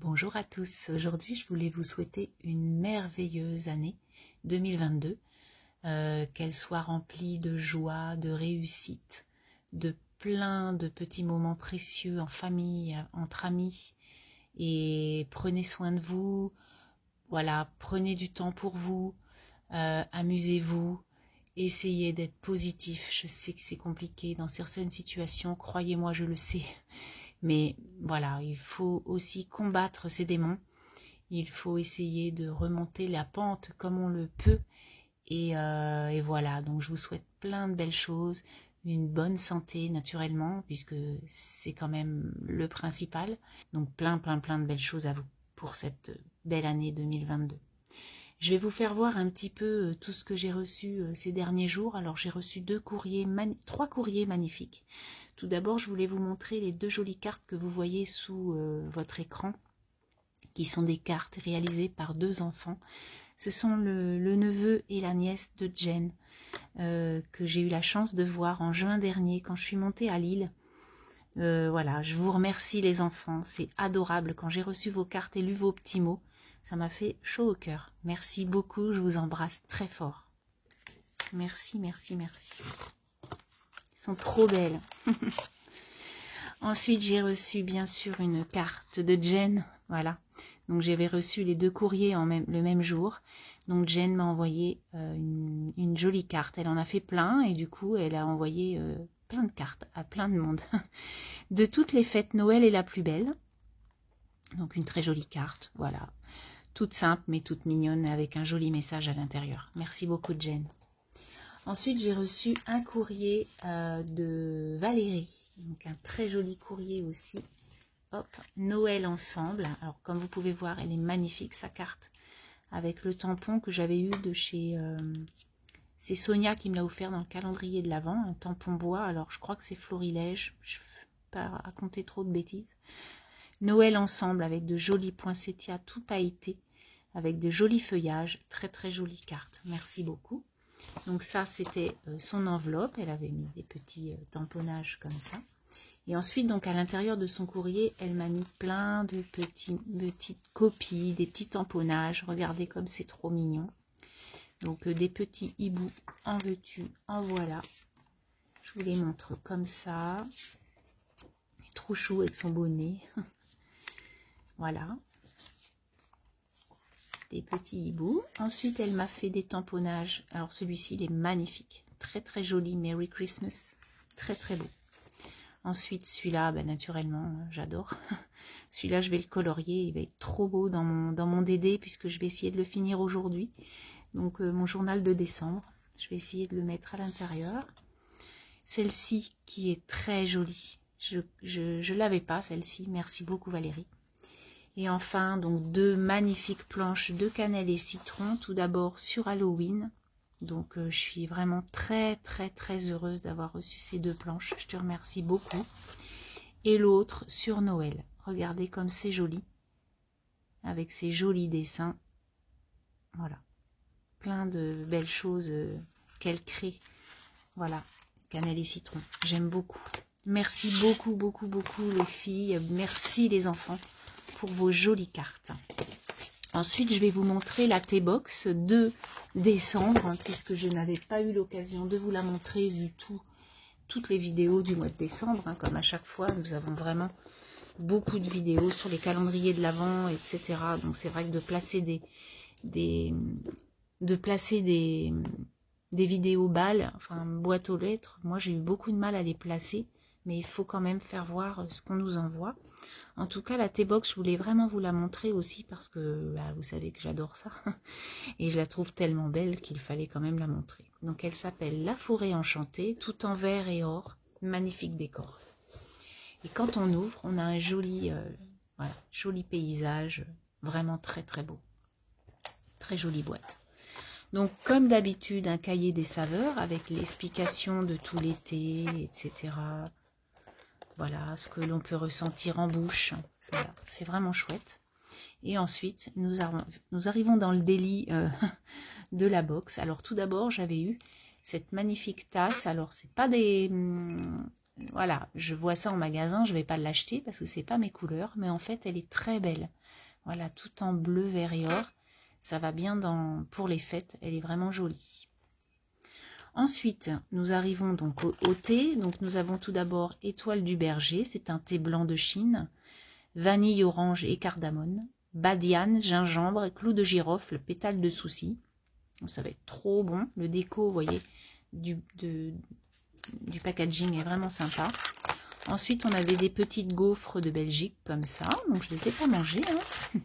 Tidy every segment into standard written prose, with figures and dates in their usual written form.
Bonjour à tous, aujourd'hui je voulais vous souhaiter une merveilleuse année 2022, qu'elle soit remplie de joie, de réussite, de plein de petits moments précieux en famille, entre amis, et prenez soin de vous, voilà, prenez du temps pour vous, amusez-vous, essayez d'être positif. Je sais que c'est compliqué dans certaines situations, croyez-moi, je le sais. Mais voilà, il faut aussi combattre ces démons. Il faut essayer de remonter la pente comme on le peut. Et voilà, donc je vous souhaite plein de belles choses, une bonne santé naturellement, puisque c'est quand même le principal. Donc plein de belles choses à vous pour cette belle année 2022. Je vais vous faire voir un petit peu tout ce que j'ai reçu ces derniers jours. Alors j'ai reçu trois courriers magnifiques. Tout d'abord, je voulais vous montrer les deux jolies cartes que vous voyez sous votre écran, qui sont des cartes réalisées par deux enfants. Ce sont le neveu et la nièce de Jen, que j'ai eu la chance de voir en juin dernier quand je suis montée à Lille. Voilà, je vous remercie les enfants, c'est adorable. Quand j'ai reçu vos cartes et lu vos petits mots, ça m'a fait chaud au cœur. Merci beaucoup, je vous embrasse très fort. Merci, merci, merci. Ils sont trop belles. Ensuite, j'ai reçu bien sûr une carte de Jen. Voilà. Donc, j'avais reçu les deux courriers le même jour. Donc, Jen m'a envoyé une jolie carte. Elle en a fait plein et du coup, elle a envoyé plein de cartes à plein de monde. De toutes les fêtes, Noël est la plus belle. Donc, une très jolie carte. Voilà. Toute simple, mais toute mignonne, avec un joli message à l'intérieur. Merci beaucoup, Jen. Ensuite, j'ai reçu un courrier de Valérie. Donc, un très joli courrier aussi. Hop, Noël ensemble. Alors, comme vous pouvez voir, elle est magnifique, sa carte. Avec le tampon que j'avais eu de chez... c'est Sonia qui me l'a offert dans le calendrier de l'Avent. Un tampon bois. Alors, je crois que c'est florilège. Je ne vais pas raconter trop de bêtises. Noël ensemble avec de jolis poinsettias tout pailletés. Avec de jolis feuillages. Très jolie carte. Merci beaucoup. Donc ça, c'était son enveloppe. Elle avait mis des petits tamponnages comme ça. Et ensuite, donc à l'intérieur de son courrier, elle m'a mis plein de petites copies, des petits tamponnages. Regardez comme c'est trop mignon. Donc des petits hiboux, en veux-tu, en voilà. Je vous les montre comme ça. Trop chou avec son bonnet. Voilà. Des petits hiboux. Ensuite, elle m'a fait des tamponnages. Alors, celui-ci, il est magnifique. Très joli. Merry Christmas. Très beau. Ensuite, celui-là, ben, naturellement, j'adore. Celui-là, je vais le colorier. Il va être trop beau dans mon DD, puisque je vais essayer de le finir aujourd'hui. Donc, mon journal de décembre. Je vais essayer de le mettre à l'intérieur. Celle-ci, qui est très jolie. Je l'avais pas, celle-ci. Merci beaucoup, Valérie. Et enfin, donc deux magnifiques planches de cannelle et citron. Tout d'abord sur Halloween. Donc, je suis vraiment très heureuse d'avoir reçu ces deux planches. Je te remercie beaucoup. Et l'autre sur Noël. Regardez comme c'est joli. Avec ces jolis dessins. Voilà. Plein de belles choses qu'elle crée. Voilà. Cannelle et citron. J'aime beaucoup. Merci beaucoup les filles. Merci les enfants pour vos jolies cartes. Ensuite, je vais vous montrer la T-Box de décembre, hein, puisque je n'avais pas eu l'occasion de vous la montrer, vu toutes les vidéos du mois de décembre. Hein, comme à chaque fois, nous avons vraiment beaucoup de vidéos sur les calendriers de l'Avent, etc. Donc, c'est vrai que de placer des vidéos balles, enfin, boîte aux lettres, moi, j'ai eu beaucoup de mal à les placer, mais il faut quand même faire voir ce qu'on nous envoie. En tout cas, la T-Box, je voulais vraiment vous la montrer aussi parce que bah, vous savez que j'adore ça. Et je la trouve tellement belle qu'il fallait quand même la montrer. Donc, elle s'appelle La Forêt Enchantée, tout en vert et or. Magnifique décor. Et quand on ouvre, on a un joli paysage. Vraiment très beau. Très jolie boîte. Donc, comme d'habitude, un cahier des saveurs avec l'explication de tout l'été, etc. Voilà, ce que l'on peut ressentir en bouche. Voilà, c'est vraiment chouette. Et ensuite, nous arrivons dans le délit de la box. Alors, tout d'abord, j'avais eu cette magnifique tasse. Alors, c'est pas des voilà, je vois ça en magasin, je ne vais pas l'acheter parce que c'est pas mes couleurs, mais en fait, elle est très belle. Voilà, tout en bleu, vert et or. Ça va bien pour les fêtes, elle est vraiment jolie. Ensuite, nous arrivons donc au thé. Donc, nous avons tout d'abord Étoile du Berger, c'est un thé blanc de Chine, vanille, orange et cardamone, badiane, gingembre, clou de girofle, pétale de souci. Donc, ça va être trop bon. Le déco, vous voyez, du packaging est vraiment sympa. Ensuite, on avait des petites gaufres de Belgique comme ça. Donc, je ne les ai pas mangées. Hein.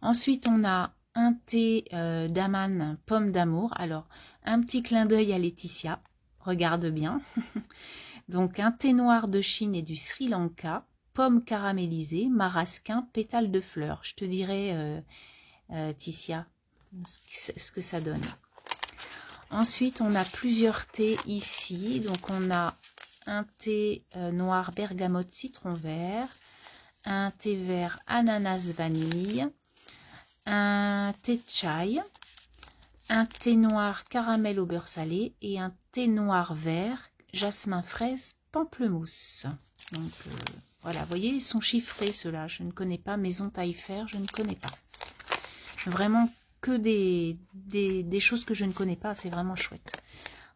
Ensuite, on a un thé d'Aman, pomme d'amour. Alors, un petit clin d'œil à Laetitia. Regarde bien. Donc, un thé noir de Chine et du Sri Lanka. Pomme caramélisée, marasquin, pétales de fleurs. Je te dirai, Ticia, ce que ça donne. Ensuite, on a plusieurs thés ici. Donc, on a un thé noir bergamote citron vert, un thé vert ananas vanille, un thé chai, un thé noir caramel au beurre salé et un thé noir vert jasmin fraise pamplemousse. Donc voilà, vous voyez, ils sont chiffrés ceux-là. Je ne connais pas. Maison Taillefer, je ne connais pas. Vraiment que des choses que je ne connais pas. C'est vraiment chouette.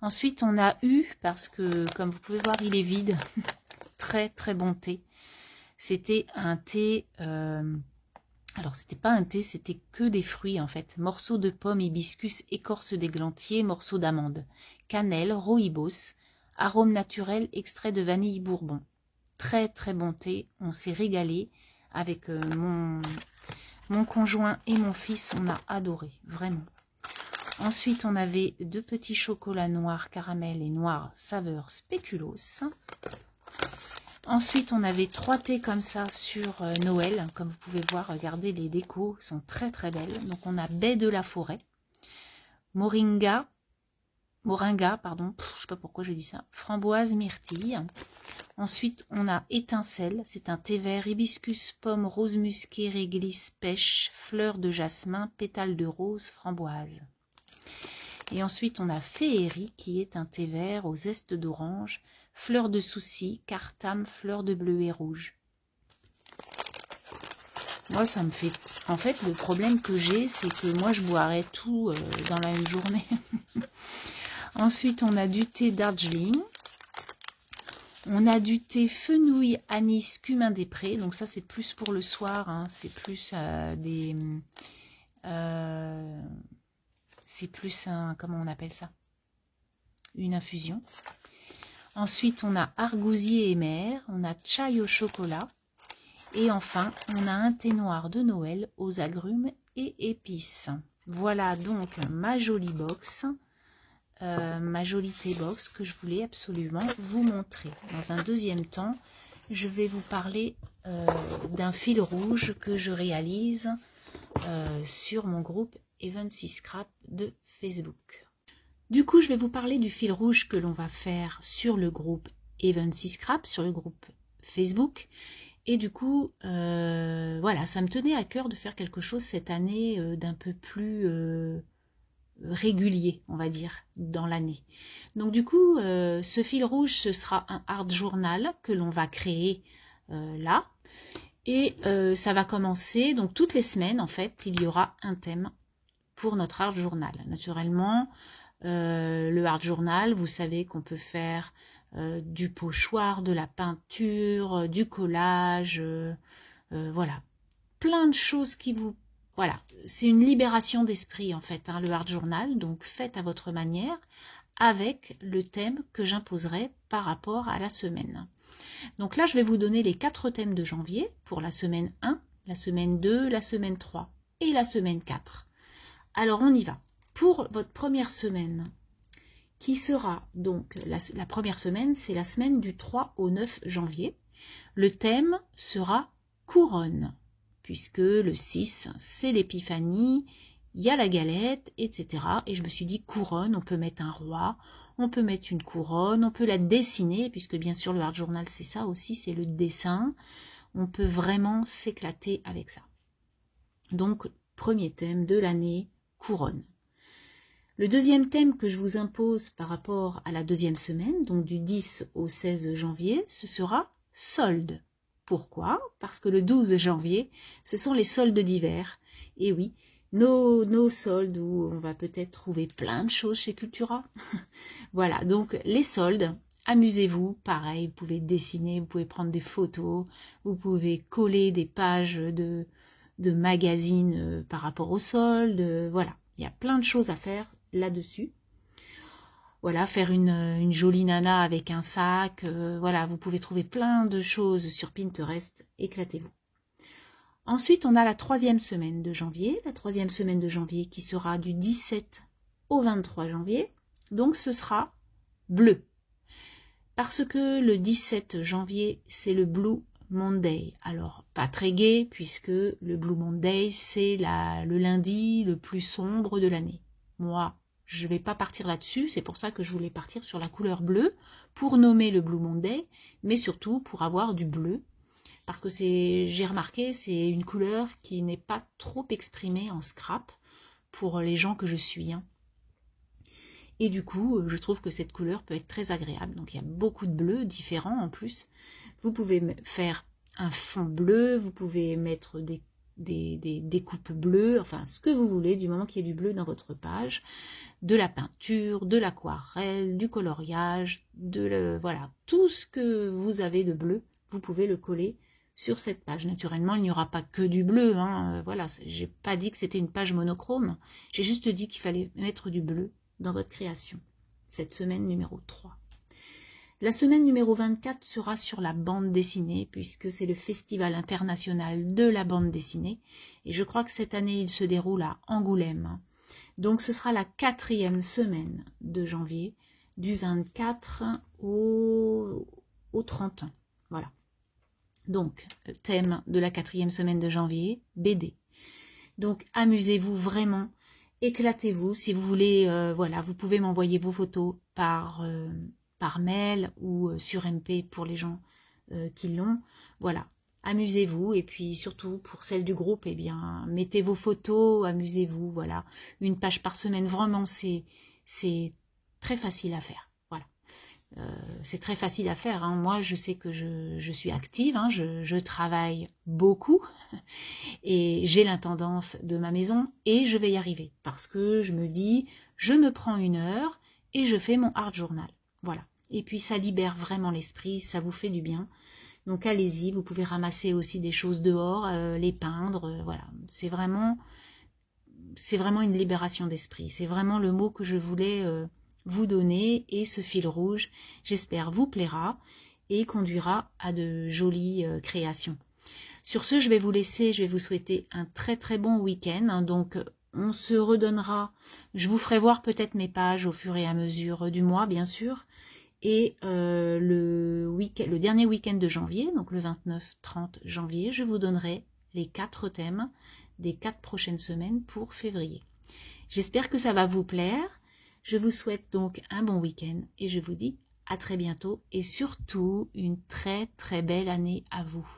Ensuite, on a eu, parce que comme vous pouvez voir, il est vide. Très très bon thé. C'était un thé... alors, c'était pas un thé, c'était que des fruits en fait. Morceaux de pommes, hibiscus, écorce d'églantier, morceaux d'amande, cannelle, rooibos, arôme naturel, extrait de vanille bourbon. Très très bon thé, on s'est régalé avec mon conjoint et mon fils, on a adoré, vraiment. Ensuite, on avait 2 petits chocolats noirs caramel et noirs saveur spéculoos. Ensuite, on avait 3 thés comme ça sur Noël. Comme vous pouvez voir, regardez, les décos sont très très belles. Donc, on a baie de la forêt, moringa, pardon, je sais pas pourquoi je dis ça, framboise, myrtille. Ensuite, on a étincelle, c'est un thé vert, hibiscus, pomme, rose musquée, réglisse, pêche, fleur de jasmin, pétales de rose, framboise. Et ensuite, on a féerie qui est un thé vert aux zestes d'orange, fleur de souci, cartame, fleur de bleu et rouge. Moi, ça me fait... En fait, le problème que j'ai, c'est que moi, je boirais tout dans la même journée. Ensuite, on a du thé Darjeeling. On a du thé fenouil, anis, cumin des prés. Donc ça, c'est plus pour le soir. Hein. C'est plus c'est plus un... Comment on appelle ça? Une infusion. Ensuite, on a argousier et mer, on a chai au chocolat. Et enfin, on a un thé noir de Noël aux agrumes et épices. Voilà donc ma jolie box, ma jolie thé box que je voulais absolument vous montrer. Dans un deuxième temps, je vais vous parler d'un fil rouge que je réalise sur mon groupe Evency Scrap de Facebook. Du coup, je vais vous parler du fil rouge que l'on va faire sur le groupe Evency Scrap, sur le groupe Facebook. Et du coup, voilà, ça me tenait à cœur de faire quelque chose cette année d'un peu plus régulier, on va dire, dans l'année. Donc du coup, ce fil rouge, ce sera un art journal que l'on va créer là. Et ça va commencer, donc toutes les semaines, en fait, il y aura un thème pour notre art journal. Naturellement, le art journal, vous savez qu'on peut faire du pochoir, de la peinture, du collage, voilà, plein de choses qui vous... Voilà, c'est une libération d'esprit en fait, hein, le art journal, donc faites à votre manière avec le thème que j'imposerai par rapport à la semaine. Donc là, je vais vous donner les 4 thèmes de janvier pour la semaine 1, la semaine 2, la semaine 3 et la semaine 4. Alors, on y va. Pour votre première semaine, qui sera donc, la première semaine, c'est la semaine du 3 au 9 janvier. Le thème sera couronne, puisque le 6, c'est l'épiphanie, il y a la galette, etc. Et je me suis dit couronne, on peut mettre un roi, on peut mettre une couronne, on peut la dessiner, puisque bien sûr le art journal c'est ça aussi, c'est le dessin. On peut vraiment s'éclater avec ça. Donc, premier thème de l'année, couronne. Le deuxième thème que je vous impose par rapport à la deuxième semaine, donc du 10 au 16 janvier, ce sera soldes. Pourquoi? Parce que le 12 janvier, ce sont les soldes d'hiver. Et oui, nos soldes où on va peut-être trouver plein de choses chez Cultura. Voilà, donc les soldes, amusez-vous, pareil, vous pouvez dessiner, vous pouvez prendre des photos, vous pouvez coller des pages de magazines par rapport aux soldes, voilà. Il y a plein de choses à faire là-dessus. Voilà, faire une jolie nana avec un sac, voilà, vous pouvez trouver plein de choses sur Pinterest, éclatez-vous. Ensuite, on a la troisième semaine de janvier, qui sera du 17 au 23 janvier, donc ce sera bleu. Parce que le 17 janvier, c'est le Blue Monday. Alors, pas très gai, puisque le Blue Monday, c'est le lundi le plus sombre de l'année. Moi, je ne vais pas partir là-dessus, c'est pour ça que je voulais partir sur la couleur bleue, pour nommer le Blue Monday, mais surtout pour avoir du bleu. Parce que j'ai remarqué, c'est une couleur qui n'est pas trop exprimée en scrap pour les gens que je suis. Hein. Et du coup, je trouve que cette couleur peut être très agréable. Donc il y a beaucoup de bleus différents en plus. Vous pouvez faire un fond bleu, vous pouvez mettre des coupes bleues, enfin ce que vous voulez, du moment qu'il y ait du bleu dans votre page, de la peinture, de l'aquarelle, du coloriage, voilà, tout ce que vous avez de bleu, vous pouvez le coller sur cette page. Naturellement, il n'y aura pas que du bleu, hein, voilà, j'ai pas dit que c'était une page monochrome, j'ai juste dit qu'il fallait mettre du bleu dans votre création, cette semaine numéro 3. La semaine numéro 24 sera sur la bande dessinée, puisque c'est le Festival international de la bande dessinée, et je crois que cette année, il se déroule à Angoulême. Donc ce sera la 4e semaine de janvier, du 24 au 30. Voilà. Donc, thème de la 4e semaine de janvier, BD. Donc, amusez-vous vraiment, éclatez-vous. Si vous voulez, voilà, vous pouvez m'envoyer vos photos par mail ou sur MP pour les gens qui l'ont. Voilà, amusez-vous. Et puis, surtout, pour celles du groupe, eh bien, mettez vos photos, amusez-vous. Voilà, une page par semaine, vraiment, c'est très facile à faire. C'est très facile à faire, hein. Moi je sais que je suis active, hein. Je travaille beaucoup et j'ai l'intendance de ma maison et je vais y arriver parce que je me dis, je me prends 1 heure et je fais mon art journal, voilà. Et puis ça libère vraiment l'esprit, ça vous fait du bien, donc allez-y, vous pouvez ramasser aussi des choses dehors, les peindre, voilà. C'est vraiment une libération d'esprit, c'est vraiment le mot que je voulais vous donner, et ce fil rouge, j'espère, vous plaira et conduira à de jolies créations. Sur ce, je vais vous laisser, je vais vous souhaiter un très très bon week-end. Hein, donc, on se redonnera, je vous ferai voir peut-être mes pages au fur et à mesure du mois, bien sûr. Et le dernier week-end de janvier, donc le 29-30 janvier, je vous donnerai les 4 thèmes des 4 prochaines semaines pour février. J'espère que ça va vous plaire. Je vous souhaite donc un bon week-end et je vous dis à très bientôt et surtout une très très belle année à vous.